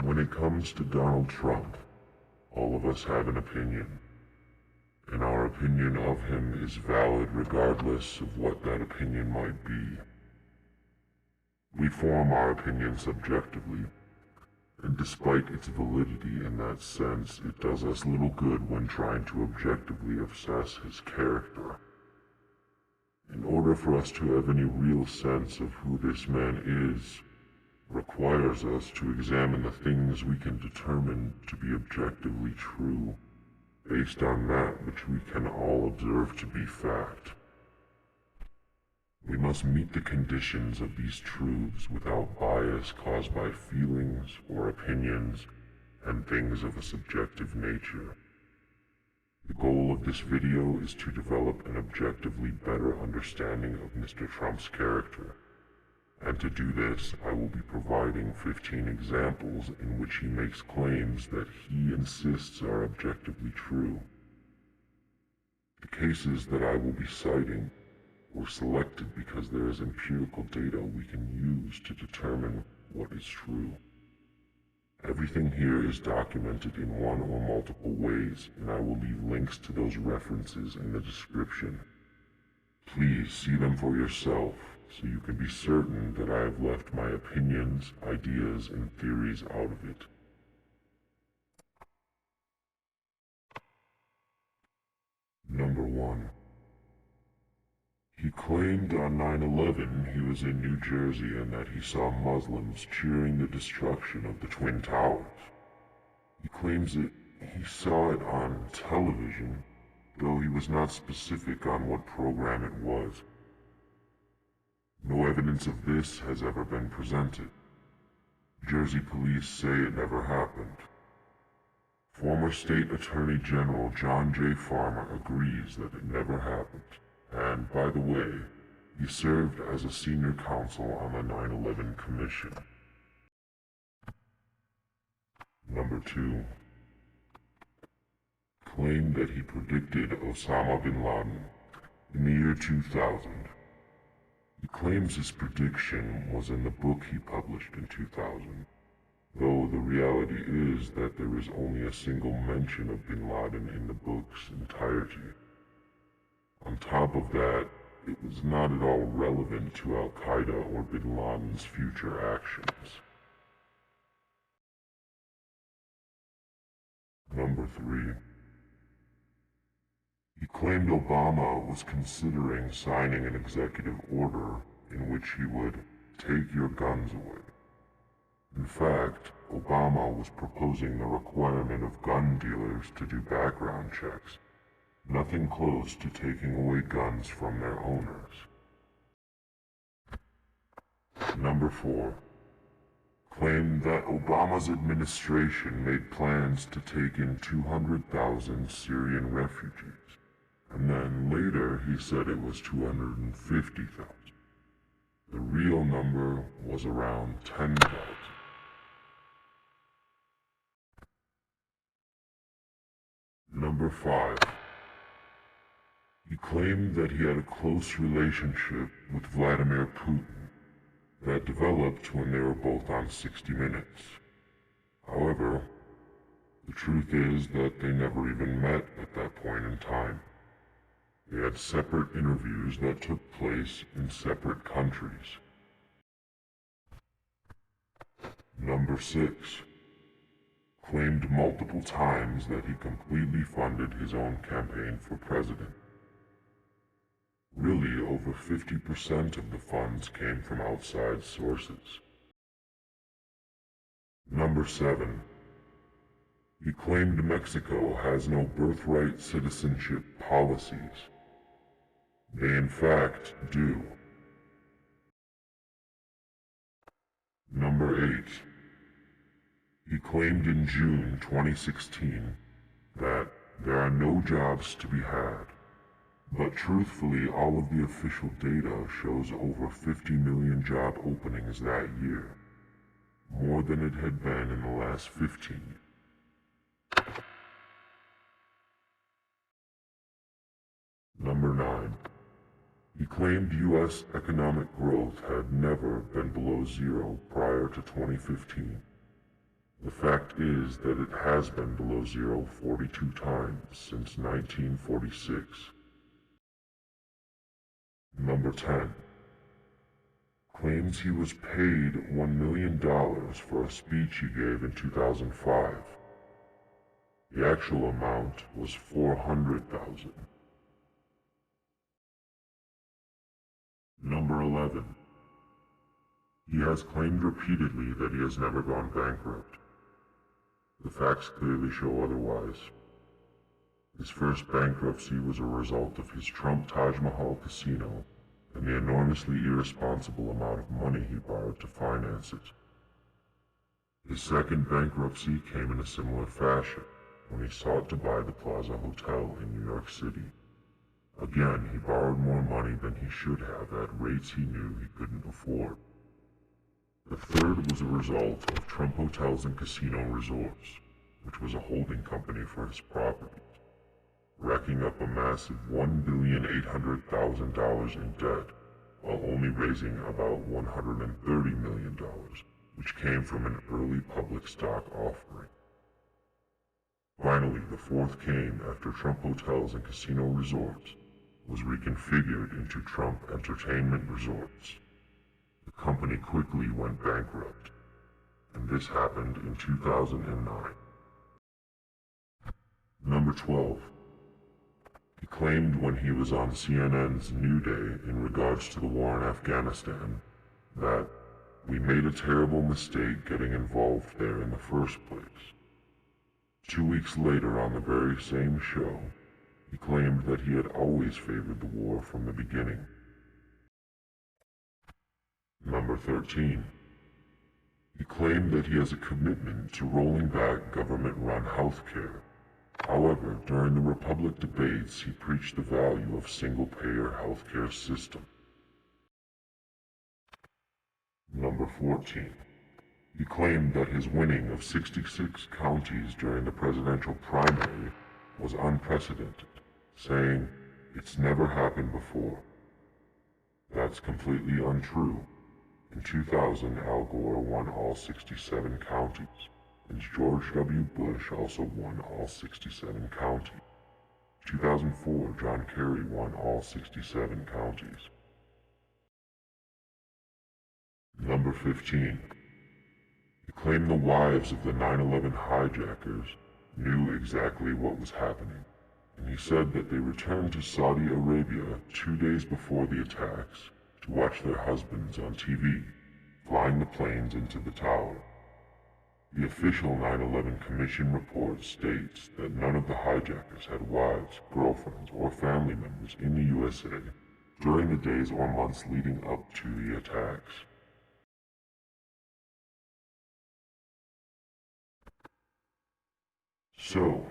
When it comes to Donald Trump, all of us have an opinion, and our opinion of him is valid regardless of what that opinion might be. We form our opinion subjectively, and despite its validity in that sense, it does us little good when trying to objectively assess his character. In order for us to have any real sense of who this man is, requires us to examine the things we can determine to be objectively true, based on that which we can all observe to be fact. We must meet the conditions of these truths without bias caused by feelings or opinions and things of a subjective nature. The goal of this video is to develop an objectively better understanding of Mr. Trump's character. And to do this, I will be providing 15 examples in which he makes claims that he insists are objectively true. The cases that I will be citing were selected because there is empirical data we can use to determine what is true. Everything here is documented in one or multiple ways, and I will leave links to those references in the description. Please see them for yourself, so you can be certain that I have left my opinions, ideas, and theories out of it. Number 1. He claimed on 9/11 he was in New Jersey and that he saw Muslims cheering the destruction of the Twin Towers. He claims that he saw it on television, though he was not specific on what program it was. No evidence of this has ever been presented. Jersey police say it never happened. Former State Attorney General John J. Farmer agrees that it never happened, and, by the way, he served as a senior counsel on the 9/11 Commission. Number 2. Claimed that he predicted Osama bin Laden in the year 2000. He claims his prediction was in the book he published in 2000, though the reality is that there is only a single mention of bin Laden in the book's entirety. On top of that, it was not at all relevant to Al-Qaeda or bin Laden's future actions. Number 3. He claimed Obama was considering signing an executive order in which he would take your guns away. In fact, Obama was proposing the requirement of gun dealers to do background checks, nothing close to taking away guns from their owners. Number 4. Claimed that Obama's administration made plans to take in 200,000 Syrian refugees. And then later he said it was 250,000. The real number was around 10,000. Number 5. He claimed that he had a close relationship with Vladimir Putin that developed when they were both on 60 Minutes. However, the truth is that they never even met at that point in time. They had separate interviews that took place in separate countries. Number 6. Claimed multiple times that he completely funded his own campaign for president. Really, over 50% of the funds came from outside sources. Number 7. He claimed Mexico has no birthright citizenship policies. They in fact do. Number 8. He claimed in June 2016 that there are no jobs to be had, but truthfully all of the official data shows over 50 million job openings that year, more than it had been in the last 15 years. Number 9. He claimed U.S. economic growth had never been below zero prior to 2015. The fact is that it has been below zero 42 times since 1946. Number 10. Claims he was paid $1 million for a speech he gave in 2005. The actual amount was $400,000. Number 11. He has claimed repeatedly that he has never gone bankrupt. The facts clearly show otherwise. His first bankruptcy was a result of his Trump Taj Mahal casino and the enormously irresponsible amount of money he borrowed to finance it. His second bankruptcy came in a similar fashion when he sought to buy the Plaza Hotel in New York City. Again, he borrowed more money than he should have at rates he knew he couldn't afford. The third was a result of Trump Hotels and Casino Resorts, which was a holding company for his properties, racking up a massive $1,800,000 in debt while only raising about $130 million, which came from an early public stock offering. Finally, the fourth came after Trump Hotels and Casino Resorts was reconfigured into Trump Entertainment Resorts. The company quickly went bankrupt, and this happened in 2009. Number 12. He claimed when he was on CNN's New Day in regards to the war in Afghanistan that we made a terrible mistake getting involved there in the first place. 2 weeks later on the very same show, he claimed that he had always favored the war from the beginning. Number 13. He claimed that he has a commitment to rolling back government-run healthcare. However, during the Republic debates, he preached the value of single-payer healthcare system. Number 14. He claimed that his winning of 66 counties during the presidential primary was unprecedented, saying, "It's never happened before." That's completely untrue. In 2000, Al Gore won all 67 counties, and George W. Bush also won all 67 counties. In 2004, John Kerry won all 67 counties. Number 15. He claimed the wives of the 9/11 hijackers knew exactly what was happening, and he said that they returned to Saudi Arabia 2 days before the attacks to watch their husbands on TV, flying the planes into the tower. The official 9/11 Commission report states that none of the hijackers had wives, girlfriends, or family members in the USA during the days or months leading up to the attacks. So,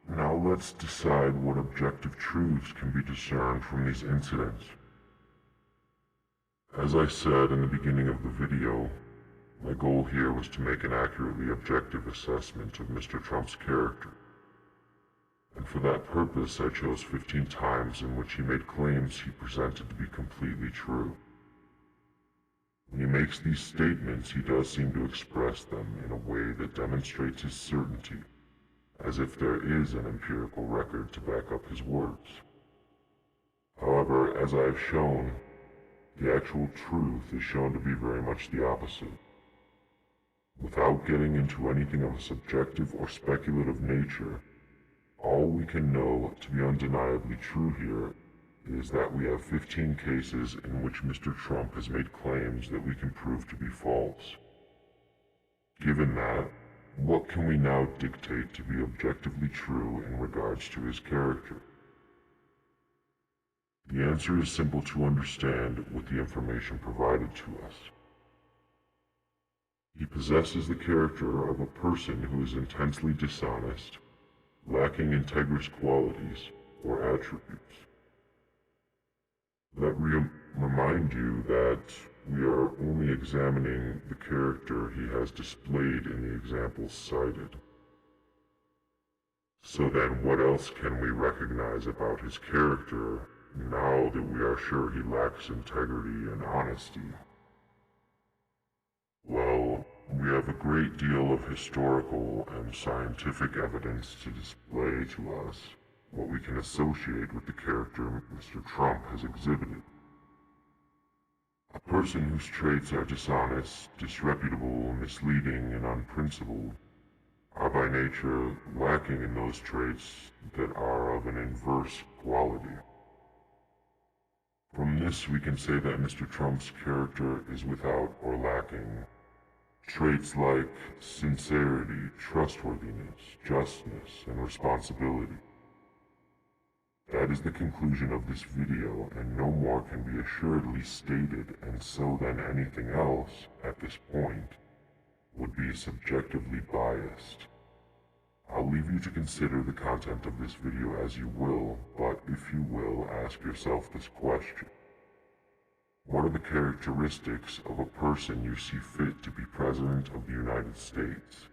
now let's decide what objective truths can be discerned from these incidents. As I said in the beginning of the video, my goal here was to make an accurately objective assessment of Mr. Trump's character. And for that purpose, I chose 15 times in which he made claims he presented to be completely true. When he makes these statements, he does seem to express them in a way that demonstrates his certainty, as if there is an empirical record to back up his words. However, as I have shown, the actual truth is shown to be very much the opposite. Without getting into anything of a subjective or speculative nature, all we can know to be undeniably true here is that we have 15 cases in which Mr. Trump has made claims that we can prove to be false. Given that, what can we now dictate to be objectively true in regards to his character? The answer is simple to understand with the information provided to us. He possesses the character of a person who is intensely dishonest, lacking integrous qualities or attributes. Let remind you that we are only examining the character he has displayed in the examples cited. So then what else can we recognize about his character now that we are sure he lacks integrity and honesty? Well, we We have a great deal of historical and scientific evidence to display to us what we can associate with the character Mr. Trump has exhibited. A person whose traits are dishonest, disreputable, misleading, and unprincipled are by nature lacking in those traits that are of an inverse quality. From this we can say that Mr. Trump's character is without or lacking traits like sincerity, trustworthiness, justness, and responsibility. That is the conclusion of this video, and no more can be assuredly stated, and so then anything else, at this point, would be subjectively biased. I'll leave you to consider the content of this video as you will, but if you will, ask yourself this question. What are the characteristics of a person you see fit to be President of the United States?